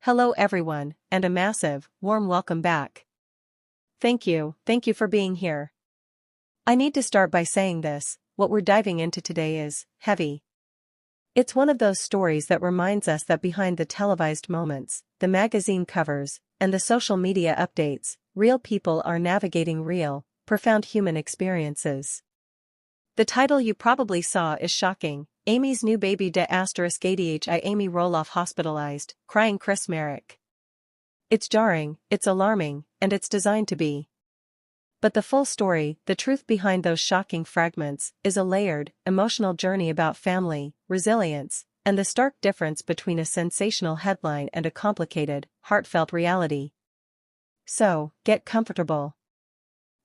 Hello everyone, and a massive, warm welcome back. Thank you for being here. I need to start by saying this, what we're diving into today is heavy. It's one of those stories that reminds us that behind the televised moments, the magazine covers, and the social media updates, real people are navigating real, profound human experiences. The title you probably saw is shocking. Amy's new baby ADHI Amy Roloff hospitalized, crying Chris Merrick. It's jarring, it's alarming, and it's designed to be. But the full story, the truth behind those shocking fragments, is a layered, emotional journey about family, resilience, and the stark difference between a sensational headline and a complicated, heartfelt reality. So, get comfortable.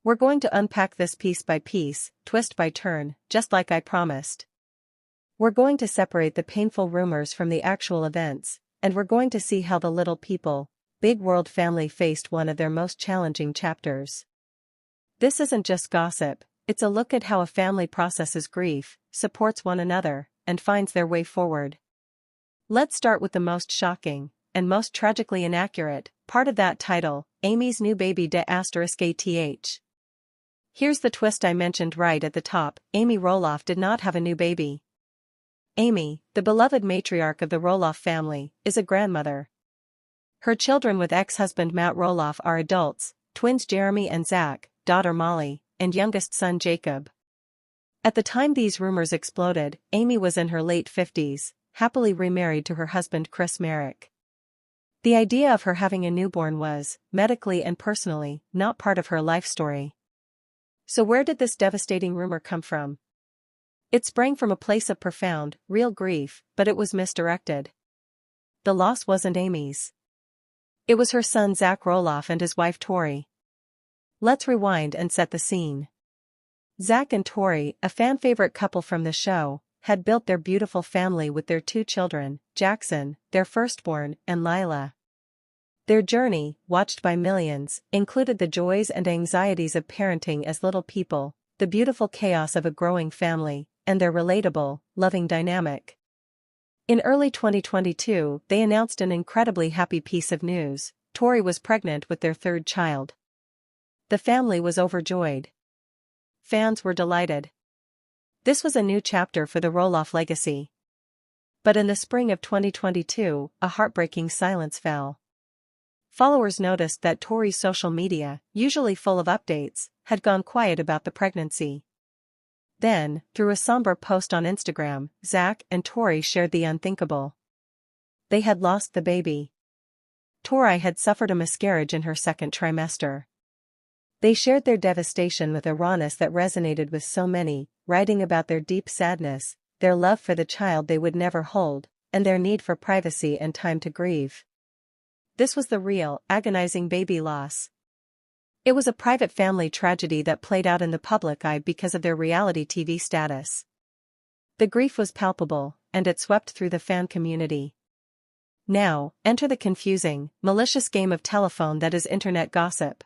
We're going to unpack this piece by piece, twist by turn, just like I promised. We're going to separate the painful rumors from the actual events, and we're going to see how the little people, big world family faced one of their most challenging chapters. This isn't just gossip, it's a look at how a family processes grief, supports one another, and finds their way forward. Let's start with the most shocking, and most tragically inaccurate, part of that title, Amy's new baby ADH. Here's the twist I mentioned right at the top: Amy Roloff did not have a new baby. Amy, the beloved matriarch of the Roloff family, is a grandmother. Her children with ex-husband Matt Roloff are adults, twins Jeremy and Zach, daughter Molly, and youngest son Jacob. At the time these rumors exploded, Amy was in her late 50s, happily remarried to her husband Chris Merrick. The idea of her having a newborn was, medically and personally, not part of her life story. So where did this devastating rumor come from? It sprang from a place of profound, real grief, but it was misdirected. The loss wasn't Amy's. It was her son Zach Roloff and his wife Tori. Let's rewind and set the scene. Zach and Tori, a fan-favorite couple from the show, had built their beautiful family with their two children, Jackson, their firstborn, and Lila. Their journey, watched by millions, included the joys and anxieties of parenting as little people, the beautiful chaos of a growing family, and their relatable, loving dynamic. In early 2022, they announced an incredibly happy piece of news: Tori was pregnant with their third child. The family was overjoyed. Fans were delighted. This was a new chapter for the Roloff legacy. But in the spring of 2022, a heartbreaking silence fell. Followers noticed that Tori's social media, usually full of updates, had gone quiet about the pregnancy. Then, through a somber post on Instagram, Zach and Tori shared the unthinkable. They had lost the baby. Tori had suffered a miscarriage in her second trimester. They shared their devastation with a rawness that resonated with so many, writing about their deep sadness, their love for the child they would never hold, and their need for privacy and time to grieve. This was the real, agonizing baby loss. It was a private family tragedy that played out in the public eye because of their reality TV status. The grief was palpable, and it swept through the fan community. Now, enter the confusing, malicious game of telephone that is internet gossip.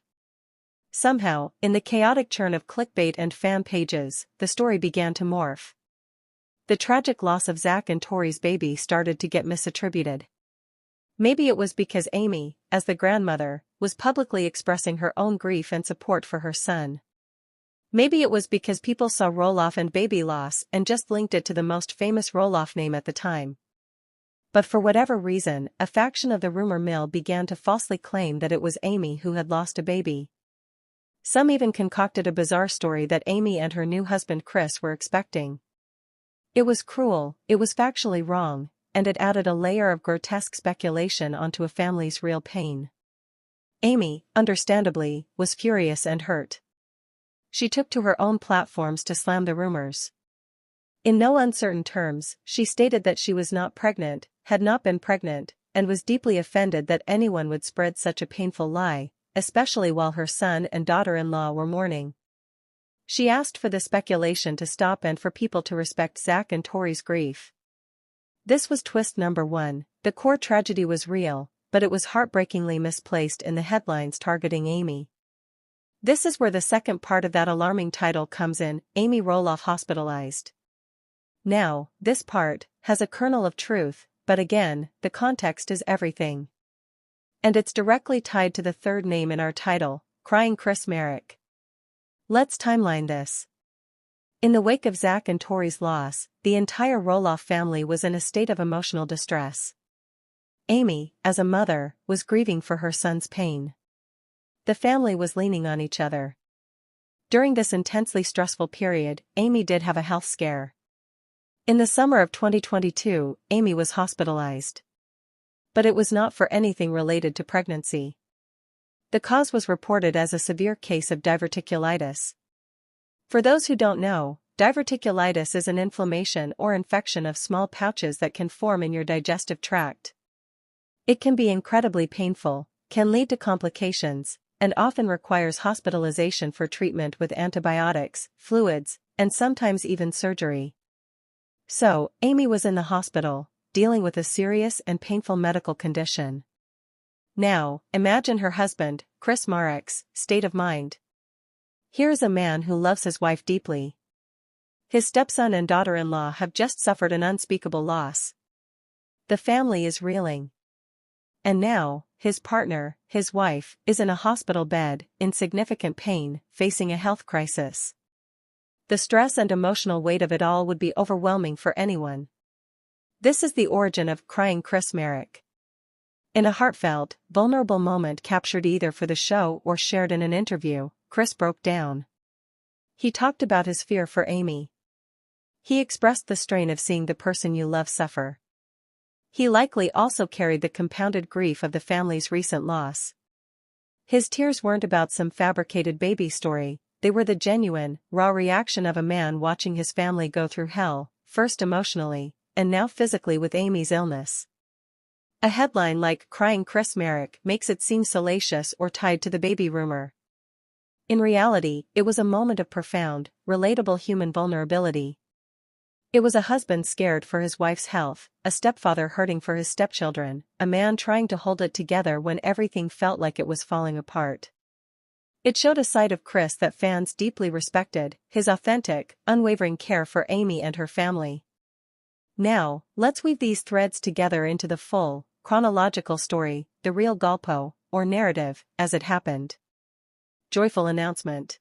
Somehow, in the chaotic churn of clickbait and fan pages, the story began to morph. The tragic loss of Zach and Tori's baby started to get misattributed. Maybe it was because Amy, as the grandmother, was publicly expressing her own grief and support for her son. Maybe it was because people saw Roloff and baby loss and just linked it to the most famous Roloff name at the time. But for whatever reason, a faction of the rumor mill began to falsely claim that it was Amy who had lost a baby. Some even concocted a bizarre story that Amy and her new husband Chris were expecting. It was cruel, it was factually wrong, and it added a layer of grotesque speculation onto a family's real pain. Amy, understandably, was furious and hurt. She took to her own platforms to slam the rumors. In no uncertain terms, she stated that she was not pregnant, had not been pregnant, and was deeply offended that anyone would spread such a painful lie, especially while her son and daughter-in-law were mourning. She asked for the speculation to stop and for people to respect Zach and Tori's grief. This was twist number one. The core tragedy was real, but it was heartbreakingly misplaced in the headlines targeting Amy. This is where the second part of that alarming title comes in: Amy Roloff hospitalized. Now, this part has a kernel of truth, but again, the context is everything. And it's directly tied to the third name in our title, Crying Chris Marek. Let's timeline this. In the wake of Zach and Tori's loss, the entire Roloff family was in a state of emotional distress. Amy, as a mother, was grieving for her son's pain. The family was leaning on each other. During this intensely stressful period, Amy did have a health scare. In the summer of 2022, Amy was hospitalized. But it was not for anything related to pregnancy. The cause was reported as a severe case of diverticulitis. For those who don't know, diverticulitis is an inflammation or infection of small pouches that can form in your digestive tract. It can be incredibly painful, can lead to complications, and often requires hospitalization for treatment with antibiotics, fluids, and sometimes even surgery. So, Amy was in the hospital, dealing with a serious and painful medical condition. Now, imagine her husband, Chris Marek's, state of mind. Here is a man who loves his wife deeply. His stepson and daughter-in-law have just suffered an unspeakable loss. The family is reeling. And now, his partner, his wife, is in a hospital bed, in significant pain, facing a health crisis. The stress and emotional weight of it all would be overwhelming for anyone. This is the origin of Crying Chris Marek. In a heartfelt, vulnerable moment captured either for the show or shared in an interview, Chris broke down. He talked about his fear for Amy. He expressed the strain of seeing the person you love suffer. He likely also carried the compounded grief of the family's recent loss. His tears weren't about some fabricated baby story, they were the genuine, raw reaction of a man watching his family go through hell, first emotionally, and now physically with Amy's illness. A headline like Crying Chris Marek makes it seem salacious or tied to the baby rumor. In reality, it was a moment of profound, relatable human vulnerability. It was a husband scared for his wife's health, a stepfather hurting for his stepchildren, a man trying to hold it together when everything felt like it was falling apart. It showed a side of Chris that fans deeply respected, his authentic, unwavering care for Amy and her family. Now, let's weave these threads together into the full, chronological story, the real galpo, or narrative, as it happened. Joyful announcement.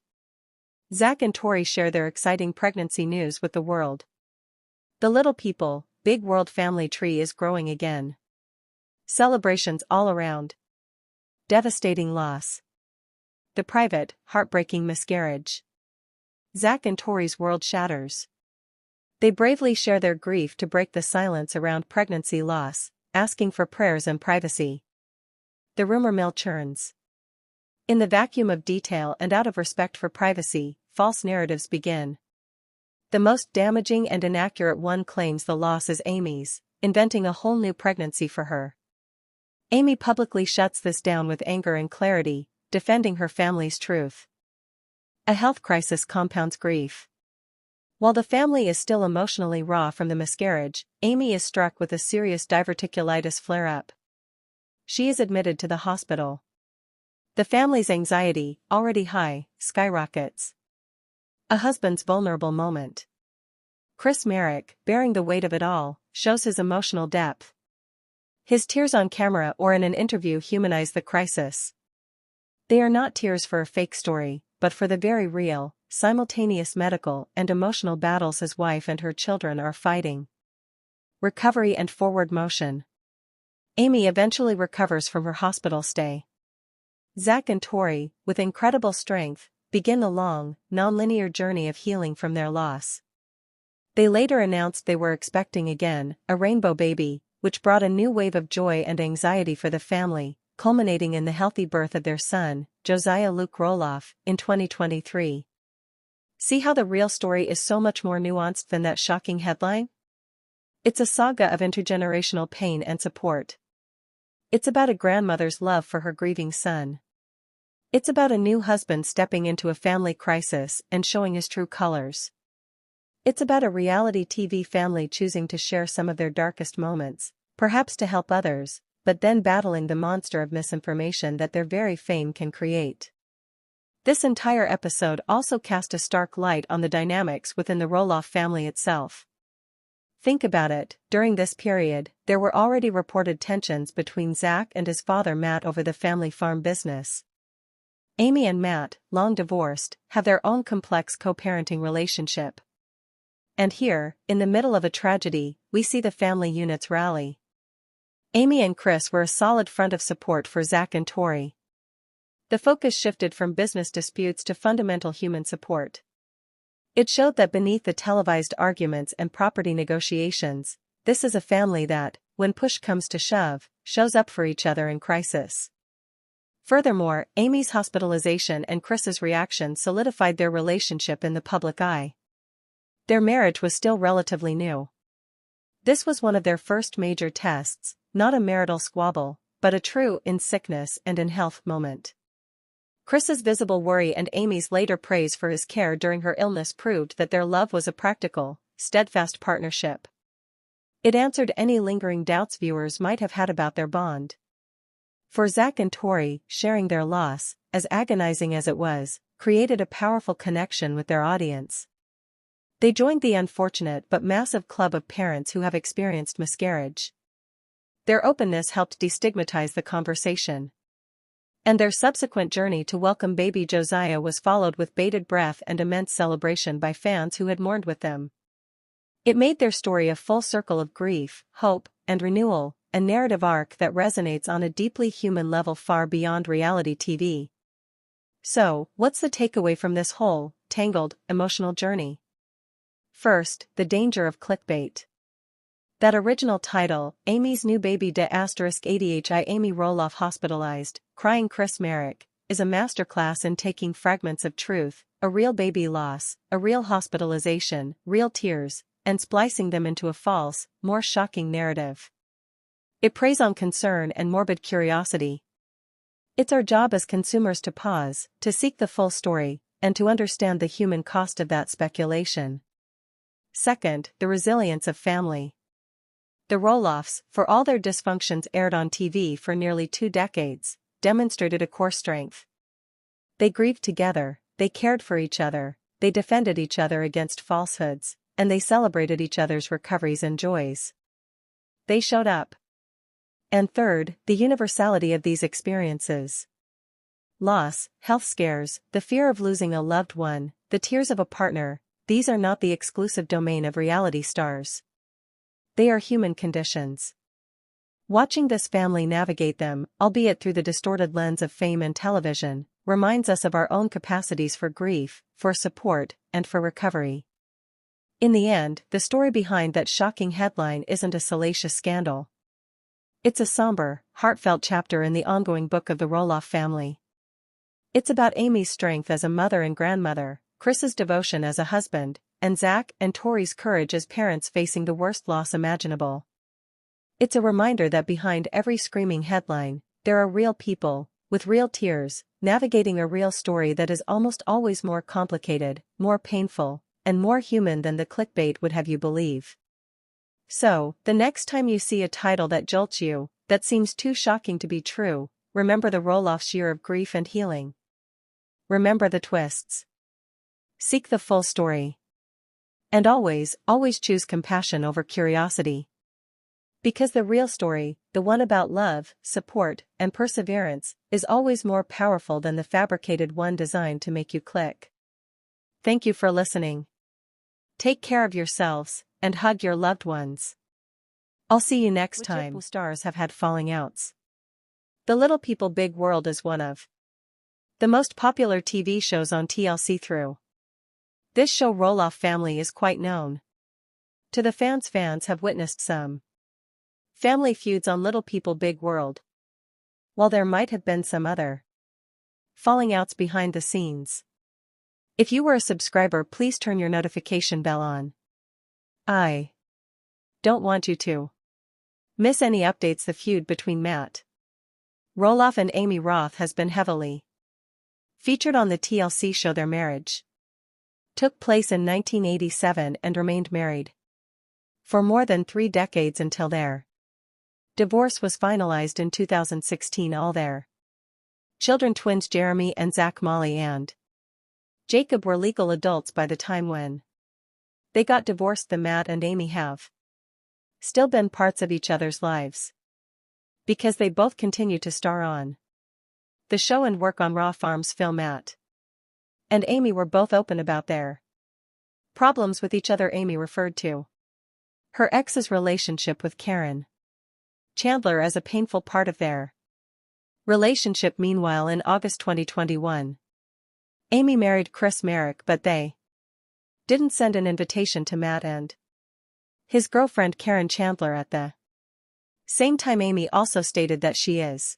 Zach and Tori share their exciting pregnancy news with the world. The little people, big world family tree is growing again. Celebrations all around. Devastating loss. The private, heartbreaking miscarriage. Zach and Tori's world shatters. They bravely share their grief to break the silence around pregnancy loss, asking for prayers and privacy. The rumor mill churns. In the vacuum of detail and out of respect for privacy, false narratives begin. The most damaging and inaccurate one claims the loss is Amy's, inventing a whole new pregnancy for her. Amy publicly shuts this down with anger and clarity, defending her family's truth. A health crisis compounds grief. While the family is still emotionally raw from the miscarriage, Amy is struck with a serious diverticulitis flare-up. She is admitted to the hospital. The family's anxiety, already high, skyrockets. A husband's vulnerable moment. Chris Marek, bearing the weight of it all, shows his emotional depth. His tears on camera or in an interview humanize the crisis. They are not tears for a fake story, but for the very real, simultaneous medical and emotional battles his wife and her children are fighting. Recovery and forward motion. Amy eventually recovers from her hospital stay. Zach and Tori, with incredible strength, begin the long, non-linear journey of healing from their loss. They later announced they were expecting again, a rainbow baby, which brought a new wave of joy and anxiety for the family, culminating in the healthy birth of their son, Josiah Luke Roloff, in 2023. See how the real story is so much more nuanced than that shocking headline? It's a saga of intergenerational pain and support. It's about a grandmother's love for her grieving son. It's about a new husband stepping into a family crisis and showing his true colors. It's about a reality TV family choosing to share some of their darkest moments, perhaps to help others, but then battling the monster of misinformation that their very fame can create. This entire episode also cast a stark light on the dynamics within the Roloff family itself. Think about it, during this period, there were already reported tensions between Zach and his father Matt over the family farm business. Amy and Matt, long divorced, have their own complex co-parenting relationship. And here, in the middle of a tragedy, we see the family units rally. Amy and Chris were a solid front of support for Zach and Tori. The focus shifted from business disputes to fundamental human support. It showed that beneath the televised arguments and property negotiations, this is a family that, when push comes to shove, shows up for each other in crisis. Furthermore, Amy's hospitalization and Chris's reaction solidified their relationship in the public eye. Their marriage was still relatively new. This was one of their first major tests, not a marital squabble, but a true in sickness and in health moment. Chris's visible worry and Amy's later praise for his care during her illness proved that their love was a practical, steadfast partnership. It answered any lingering doubts viewers might have had about their bond. For Zach and Tori, sharing their loss, as agonizing as it was, created a powerful connection with their audience. They joined the unfortunate but massive club of parents who have experienced miscarriage. Their openness helped destigmatize the conversation. And their subsequent journey to welcome baby Josiah was followed with bated breath and immense celebration by fans who had mourned with them. It made their story a full circle of grief, hope, and renewal, a narrative arc that resonates on a deeply human level far beyond reality TV. So, what's the takeaway from this whole, tangled, emotional journey? First, the danger of clickbait. That original title, Amy's New Baby *ADHI Amy Roloff Hospitalized, Crying Chris Merrick, is a masterclass in taking fragments of truth, a real baby loss, a real hospitalization, real tears, and splicing them into a false, more shocking narrative. It preys on concern and morbid curiosity. It's our job as consumers to pause, to seek the full story, and to understand the human cost of that speculation. Second, the resilience of family. The Roloffs, for all their dysfunctions aired on TV for nearly 2 decades, demonstrated a core strength. They grieved together, they cared for each other, they defended each other against falsehoods, and they celebrated each other's recoveries and joys. They showed up. And third, the universality of these experiences. Loss, health scares, the fear of losing a loved one, the tears of a partner, these are not the exclusive domain of reality stars. They are human conditions. Watching this family navigate them, albeit through the distorted lens of fame and television, reminds us of our own capacities for grief, for support, and for recovery. In the end, the story behind that shocking headline isn't a salacious scandal. It's a somber, heartfelt chapter in the ongoing book of the Roloff family. It's about Amy's strength as a mother and grandmother, Chris's devotion as a husband, and Zach and Tori's courage as parents facing the worst loss imaginable. It's a reminder that behind every screaming headline, there are real people, with real tears, navigating a real story that is almost always more complicated, more painful, and more human than the clickbait would have you believe. So, the next time you see a title that jolts you, that seems too shocking to be true, remember the Roloff's year of grief and healing. Remember the twists. Seek the full story. And always, always choose compassion over curiosity. Because the real story, the one about love, support, and perseverance, is always more powerful than the fabricated one designed to make you click. Thank you for listening. Take care of yourselves, and hug your loved ones. I'll see you next time. Which stars have had falling outs? The Little People Big World is one of the most popular TV shows on TLC through. This show Roloff family is quite known. To the fans have witnessed some family feuds on Little People Big World. While there might have been some other falling outs behind the scenes. If you were a subscriber, please turn your notification bell on. I don't want you to miss any updates. The feud between Matt Roloff and Amy Roloff has been heavily featured on the TLC show. Their marriage took place in 1987 and remained married for more than 3 decades until their divorce was finalized in 2016. All their children, twins Jeremy and Zach, Molly and Jacob, were legal adults by the time when they got divorced. The Matt and Amy have still been parts of each other's lives. Because they both continue to star on the show and work on Raw Farms' film. Matt and Amy were both open about their problems with each other. Amy referred to her ex's relationship with Karen Chandler as a painful part of their relationship. Meanwhile, in August 2021, Amy married Chris Merrick, but they didn't send an invitation to Matt and his girlfriend Karen Chandler at the same time. Amy also stated that she is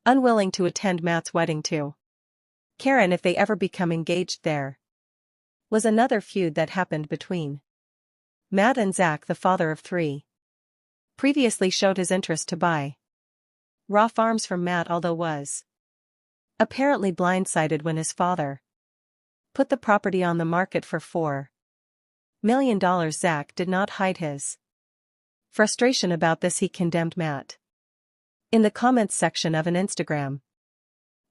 unwilling to attend Matt's wedding to Karen if they ever become engaged. There was another feud that happened between Matt and Zach, the father of three, previously showed his interest to buy Raw Farms from Matt, although was apparently blindsided when his father put the property on the market for $4 million. Zach did not hide his frustration about this. He condemned Matt in the comments section of an Instagram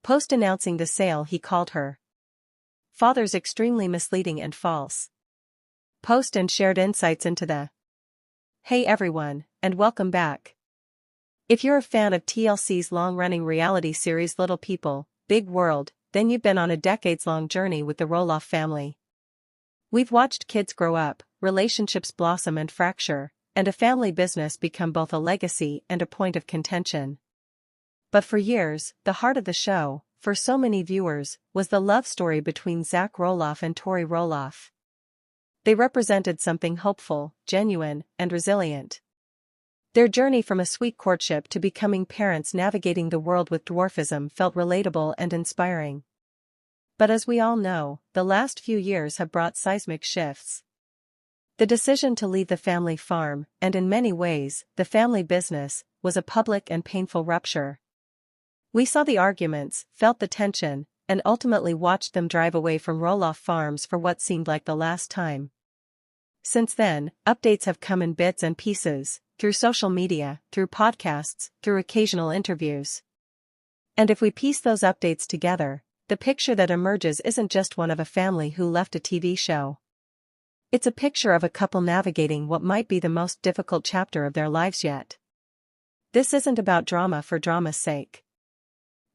post announcing the sale. He called her father's extremely misleading and false post and shared insights into the "Hey everyone, and welcome back. If you're a fan of TLC's long-running reality series Little People, Big World, then you've been on a decades-long journey with the Roloff family. We've watched kids grow up, relationships blossom and fracture, and a family business become both a legacy and a point of contention. But for years, the heart of the show, for so many viewers, was the love story between Zach Roloff and Tori Roloff. They represented something hopeful, genuine, and resilient. Their journey from a sweet courtship to becoming parents navigating the world with dwarfism felt relatable and inspiring. But as we all know, the last few years have brought seismic shifts. The decision to leave the family farm, and in many ways, the family business, was a public and painful rupture. We saw the arguments, felt the tension, and ultimately watched them drive away from Roloff Farms for what seemed like the last time. Since then, updates have come in bits and pieces, through social media, through podcasts, through occasional interviews. And if we piece those updates together, the picture that emerges isn't just one of a family who left a TV show. It's a picture of a couple navigating what might be the most difficult chapter of their lives yet. This isn't about drama for drama's sake.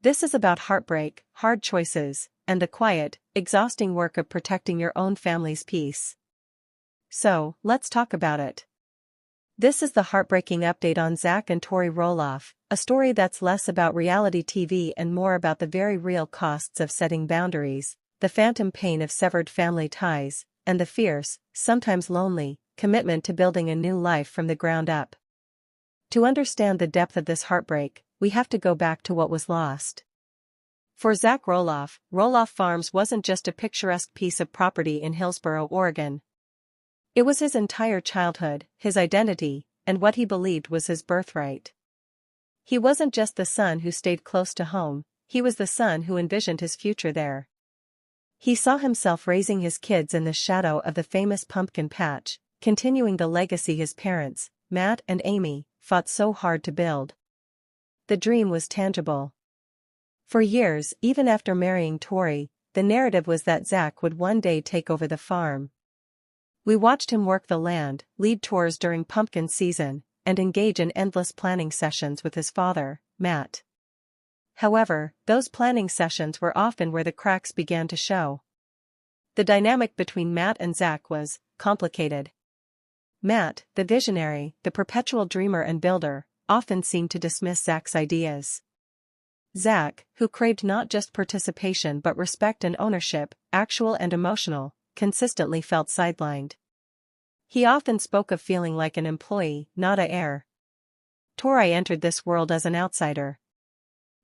This is about heartbreak, hard choices, and the quiet, exhausting work of protecting your own family's peace. So, let's talk about it. This is the heartbreaking update on Zach and Tori Roloff, a story that's less about reality TV and more about the very real costs of setting boundaries, the phantom pain of severed family ties, and the fierce, sometimes lonely, commitment to building a new life from the ground up. To understand the depth of this heartbreak, we have to go back to what was lost. For Zach Roloff, Roloff Farms wasn't just a picturesque piece of property in Hillsboro, Oregon. It was his entire childhood, his identity, and what he believed was his birthright. He wasn't just the son who stayed close to home, he was the son who envisioned his future there. He saw himself raising his kids in the shadow of the famous pumpkin patch, continuing the legacy his parents, Matt and Amy, fought so hard to build. The dream was tangible. For years, even after marrying Tori, the narrative was that Zach would one day take over the farm. We watched him work the land, lead tours during pumpkin season, and engage in endless planning sessions with his father, Matt. However, those planning sessions were often where the cracks began to show. The dynamic between Matt and Zach was complicated. Matt, the visionary, the perpetual dreamer and builder, often seemed to dismiss Zach's ideas. Zach, who craved not just participation but respect and ownership, actual and emotional, consistently felt sidelined. He often spoke of feeling like an employee, not an heir. Tori entered this world as an outsider.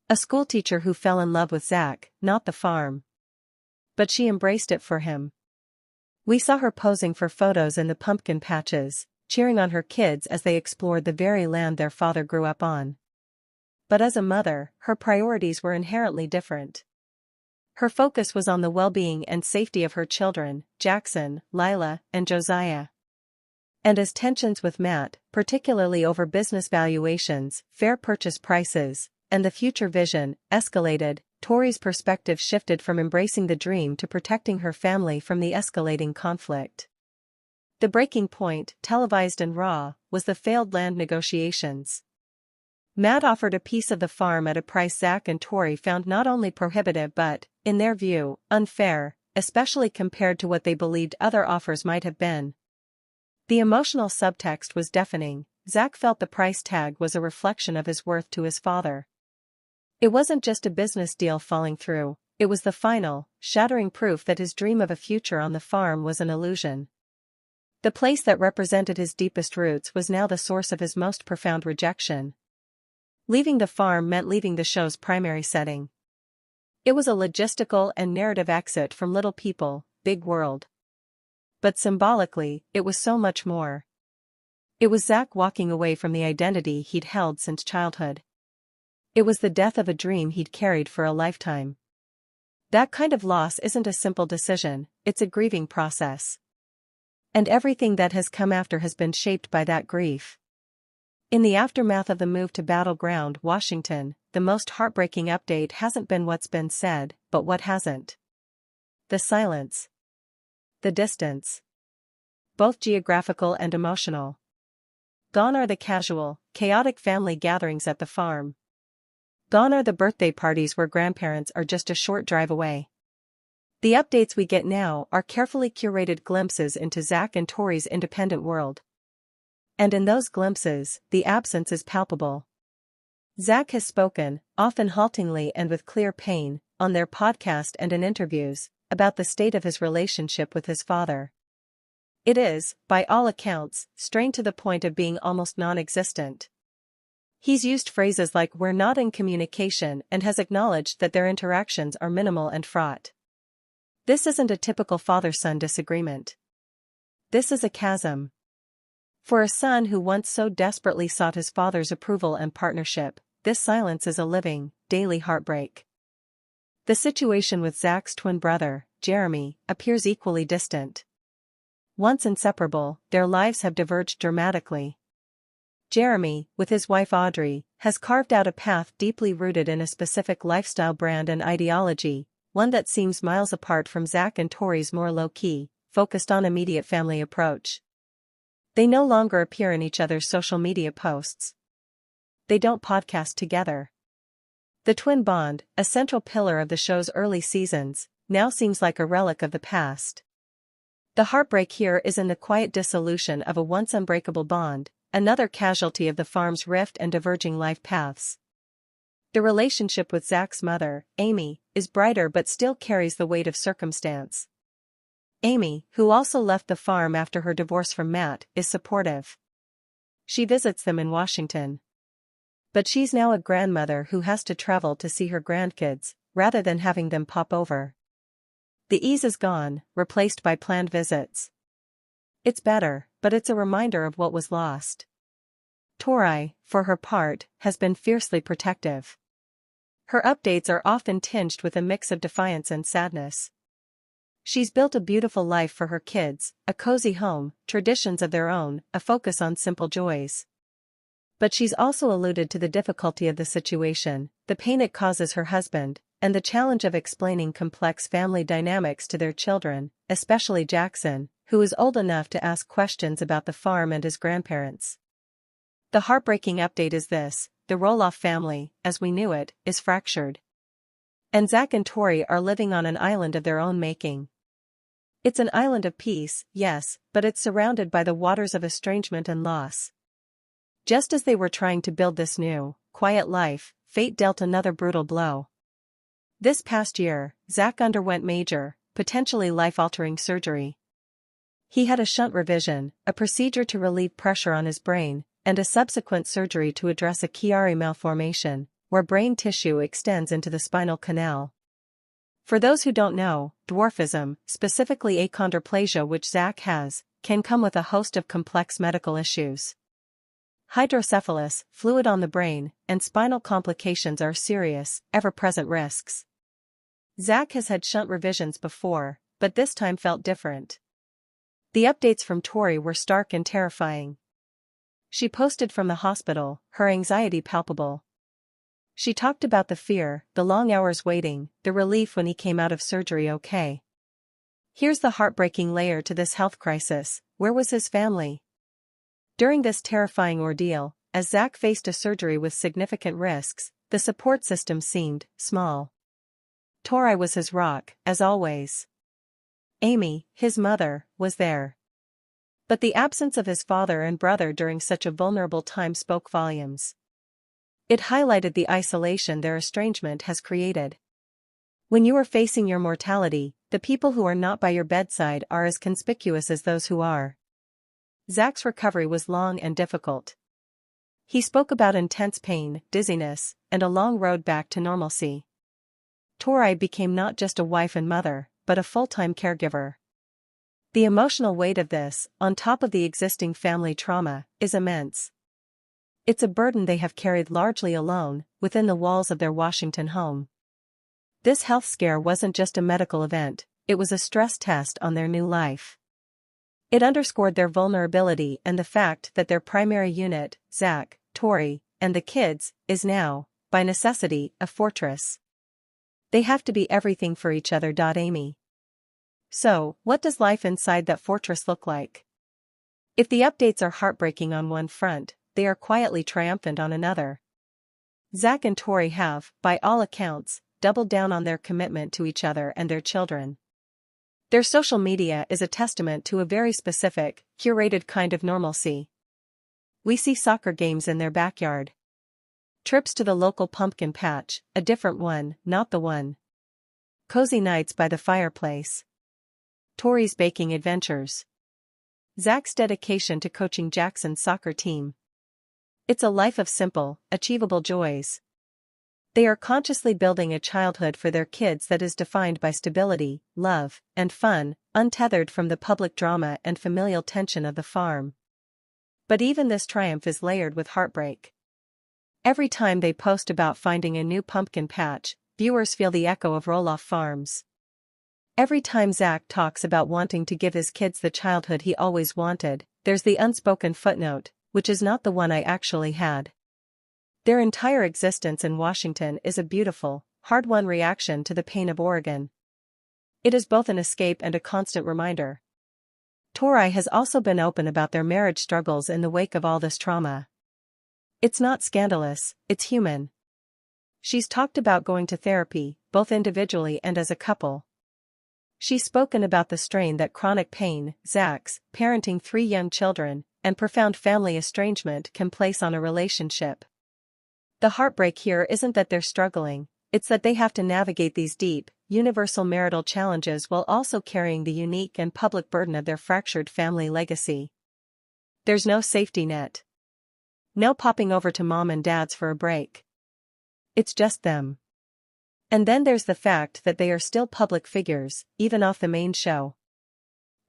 A schoolteacher who fell in love with Zach, not the farm. But she embraced it for him. We saw her posing for photos in the pumpkin patches, cheering on her kids as they explored the very land their father grew up on. But as a mother, her priorities were inherently different. Her focus was on the well-being and safety of her children, Jackson, Lila, and Josiah. And as tensions with Matt, particularly over business valuations, fair purchase prices, and the future vision, escalated, Tori's perspective shifted from embracing the dream to protecting her family from the escalating conflict. The breaking point, televised and raw, was the failed land negotiations. Matt offered a piece of the farm at a price Zach and Tori found not only prohibitive but, in their view, unfair, especially compared to what they believed other offers might have been. The emotional subtext was deafening. Zach felt the price tag was a reflection of his worth to his father. It wasn't just a business deal falling through, it was the final, shattering proof that his dream of a future on the farm was an illusion. The place that represented his deepest roots was now the source of his most profound rejection. Leaving the farm meant leaving the show's primary setting. It was a logistical and narrative exit from Little People, Big World. But symbolically, it was so much more. It was Zach walking away from the identity he'd held since childhood. It was the death of a dream he'd carried for a lifetime. That kind of loss isn't a simple decision, it's a grieving process. And everything that has come after has been shaped by that grief. In the aftermath of the move to Battleground, Washington, the most heartbreaking update hasn't been what's been said, but what hasn't. The silence. The distance. Both geographical and emotional. Gone are the casual, chaotic family gatherings at the farm. Gone are the birthday parties where grandparents are just a short drive away. The updates we get now are carefully curated glimpses into Zach and Tori's independent world. And in those glimpses, the absence is palpable. Zach has spoken, often haltingly and with clear pain, on their podcast and in interviews, about the state of his relationship with his father. It is, by all accounts, strained to the point of being almost non-existent. He's used phrases like "we're not in communication" and has acknowledged that their interactions are minimal and fraught. This isn't a typical father-son disagreement. This is a chasm. For a son who once so desperately sought his father's approval and partnership, this silence is a living, daily heartbreak. The situation with Zach's twin brother, Jeremy, appears equally distant. Once inseparable, their lives have diverged dramatically. Jeremy, with his wife Audrey, has carved out a path deeply rooted in a specific lifestyle brand and ideology, one that seems miles apart from Zach and Tori's more low-key, focused on immediate family approach. They no longer appear in each other's social media posts. They don't podcast together. The twin bond, a central pillar of the show's early seasons, now seems like a relic of the past. The heartbreak here is in the quiet dissolution of a once unbreakable bond, another casualty of the farm's rift and diverging life paths. The relationship with Zach's mother, Amy, is brighter but still carries the weight of circumstance. Amy, who also left the farm after her divorce from Matt, is supportive. She visits them in Washington. But she's now a grandmother who has to travel to see her grandkids, rather than having them pop over. The ease is gone, replaced by planned visits. It's better, but it's a reminder of what was lost. Tori, for her part, has been fiercely protective. Her updates are often tinged with a mix of defiance and sadness. She's built a beautiful life for her kids, a cozy home, traditions of their own, a focus on simple joys. But she's also alluded to the difficulty of the situation, the pain it causes her husband, and the challenge of explaining complex family dynamics to their children, especially Jackson, who is old enough to ask questions about the farm and his grandparents. The heartbreaking update is this: the Roloff family, as we knew it, is fractured. And Zach and Tori are living on an island of their own making. It's an island of peace, yes, but it's surrounded by the waters of estrangement and loss. Just as they were trying to build this new, quiet life, fate dealt another brutal blow. This past year, Zach underwent major, potentially life-altering surgery. He had a shunt revision, a procedure to relieve pressure on his brain, and a subsequent surgery to address a Chiari malformation, where brain tissue extends into the spinal canal. For those who don't know, dwarfism, specifically achondroplasia which Zach has, can come with a host of complex medical issues. Hydrocephalus, fluid on the brain, and spinal complications are serious, ever-present risks. Zach has had shunt revisions before, but this time felt different. The updates from Tori were stark and terrifying. She posted from the hospital, her anxiety palpable. She talked about the fear, the long hours waiting, the relief when he came out of surgery okay. Here's the heartbreaking layer to this health crisis: where was his family? During this terrifying ordeal, as Zach faced a surgery with significant risks, the support system seemed small. Tori was his rock, as always. Amy, his mother, was there. But the absence of his father and brother during such a vulnerable time spoke volumes. It highlighted the isolation their estrangement has created. When you are facing your mortality, the people who are not by your bedside are as conspicuous as those who are. Zach's recovery was long and difficult. He spoke about intense pain, dizziness, and a long road back to normalcy. Tori became not just a wife and mother, but a full-time caregiver. The emotional weight of this, on top of the existing family trauma, is immense. It's a burden they have carried largely alone, within the walls of their Washington home. This health scare wasn't just a medical event, it was a stress test on their new life. It underscored their vulnerability and the fact that their primary unit, Zach, Tori, and the kids, is now, by necessity, a fortress. They have to be everything for each other. Amy. So, what does life inside that fortress look like? If the updates are heartbreaking on one front, they are quietly triumphant on another. Zach and Tori have, by all accounts, doubled down on their commitment to each other and their children. Their social media is a testament to a very specific, curated kind of normalcy. We see soccer games in their backyard. Trips to the local pumpkin patch, a different one, not the one. Cozy nights by the fireplace. Tori's baking adventures. Zach's dedication to coaching Jackson's soccer team. It's a life of simple, achievable joys. They are consciously building a childhood for their kids that is defined by stability, love, and fun, untethered from the public drama and familial tension of the farm. But even this triumph is layered with heartbreak. Every time they post about finding a new pumpkin patch, viewers feel the echo of Roloff farms. Every time Zach talks about wanting to give his kids the childhood he always wanted, there's the unspoken footnote, which is not the one I actually had. Their entire existence in Washington is a beautiful, hard-won reaction to the pain of Oregon. It is both an escape and a constant reminder. Tori has also been open about their marriage struggles in the wake of all this trauma. It's not scandalous, it's human. She's talked about going to therapy, both individually and as a couple. She's spoken about the strain that chronic pain, Zach's, parenting 3 young children, and profound family estrangement can place on a relationship. The heartbreak here isn't that they're struggling, it's that they have to navigate these deep, universal marital challenges while also carrying the unique and public burden of their fractured family legacy. There's no safety net. No popping over to mom and dad's for a break. It's just them. And then there's the fact that they are still public figures, even off the main show.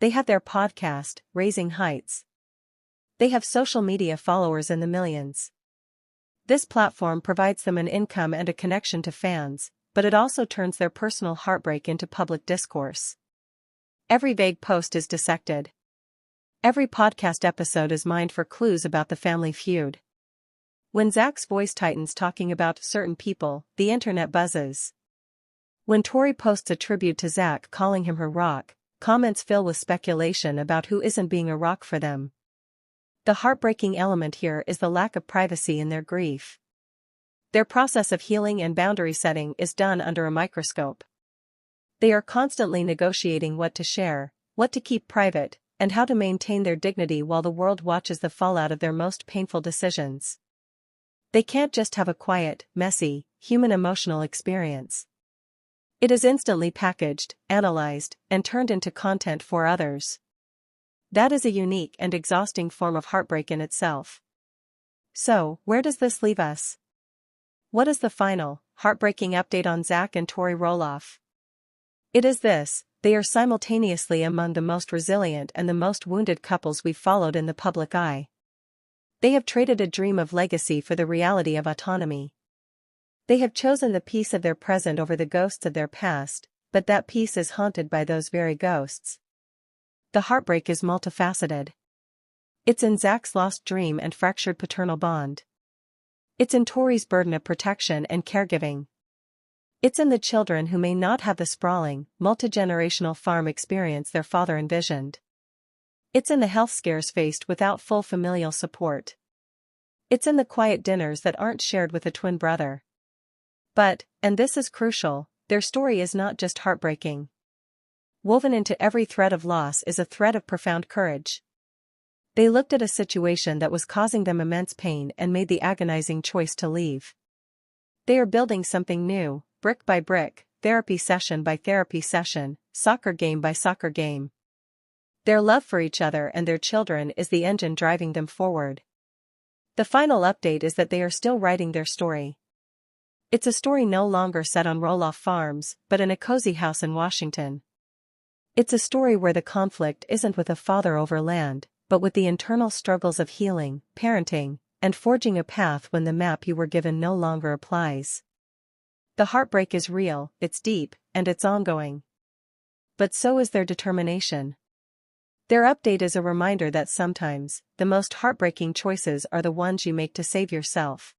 They have their podcast, Raising Heights. They have social media followers in the millions. This platform provides them an income and a connection to fans, but it also turns their personal heartbreak into public discourse. Every vague post is dissected. Every podcast episode is mined for clues about the family feud. When Zach's voice tightens talking about certain people, the internet buzzes. When Tori posts a tribute to Zach calling him her rock, comments fill with speculation about who isn't being a rock for them. The heartbreaking element here is the lack of privacy in their grief. Their process of healing and boundary setting is done under a microscope. They are constantly negotiating what to share, what to keep private, and how to maintain their dignity while the world watches the fallout of their most painful decisions. They can't just have a quiet, messy, human emotional experience. It is instantly packaged, analyzed, and turned into content for others. That is a unique and exhausting form of heartbreak in itself. So, where does this leave us? What is the final, heartbreaking update on Zach and Tori Roloff? It is this: they are simultaneously among the most resilient and the most wounded couples we've followed in the public eye. They have traded a dream of legacy for the reality of autonomy. They have chosen the peace of their present over the ghosts of their past, but that peace is haunted by those very ghosts. The heartbreak is multifaceted. It's in Zach's lost dream and fractured paternal bond. It's in Tori's burden of protection and caregiving. It's in the children who may not have the sprawling, multi-generational farm experience their father envisioned. It's in the health scares faced without full familial support. It's in the quiet dinners that aren't shared with a twin brother. But, and this is crucial, their story is not just heartbreaking. Woven into every thread of loss is a thread of profound courage. They looked at a situation that was causing them immense pain and made the agonizing choice to leave. They are building something new, brick by brick, therapy session by therapy session, soccer game by soccer game. Their love for each other and their children is the engine driving them forward. The final update is that they are still writing their story. It's a story no longer set on Roloff farms, but in a cozy house in Washington. It's a story where the conflict isn't with a father over land, but with the internal struggles of healing, parenting, and forging a path when the map you were given no longer applies. The heartbreak is real, it's deep, and it's ongoing. But so is their determination. Their update is a reminder that sometimes, the most heartbreaking choices are the ones you make to save yourself.